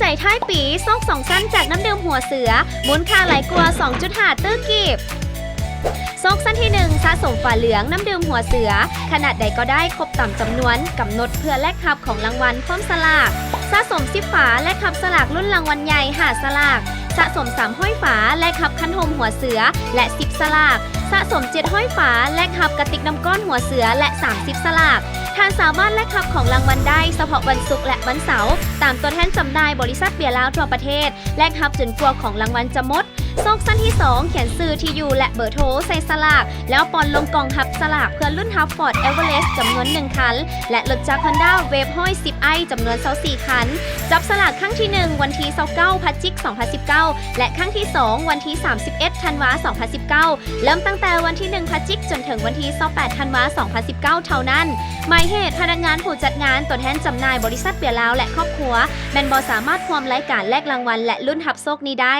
ใจท้ายปีซอก2สั้นจากน้ำดื่มหัวเสือมูลค่าหลายกว่า 2.5 ตื้อกีบซอกสั้นที่1สะสมฝาเหลืองน้ำดื่มหัวเสือขนาดใดก็ได้ครบตามจำนวนกำหนดเพื่อแลกรับของรางวัลพร้อมสลากสะสม10ฝาแลกรับสลากรุ่นรางวัลใหญ่5สลากสะสม3ห้อยฝาแลกรับคันโฮมหัวเสือและ10สลากสะสม7ห้อยฝาแลกรับกระติกน้ำก้อนหัวเสือและ30สลากท่านสามารถแลกรับของรางวัลได้เฉพาะวันศุกร์และวันเสาร์ตามตัวแทนจำหน่ายบริษัทเบียร์ลาวทั่วประเทศแลกรับจนกว่าของรางวัลจะหมดซอกสั้นที่2เขียนชื่อที่อยู่และเบอร์โทรใส่สลากแล้วปอนลงกล่องหับสลากเพื่อรุ่นฮับฟอร์ดเอเวอเรสต์จำนวน1คันและรถจักรฮอนด้าเวฟห้อย10ไอจำนวน24คันจับสลากครั้งที่1วันที่29พฤศจิกายน2019และครั้งที่2วันที่31ธันวาคม2019เริ่มตั้งแต่วันที่1พฤศจิกายนจนถึงวันที่28ธันวาคม2019เท่านั้นหมายเหตุพนักงานผู้จัดงานตัวแทนจำหน่ายบริษัทเบียร์ลาวและครอบครัวแมนบอสามารถความรายการแลกรางวัลและรุ่นฮับโชคนี้ได้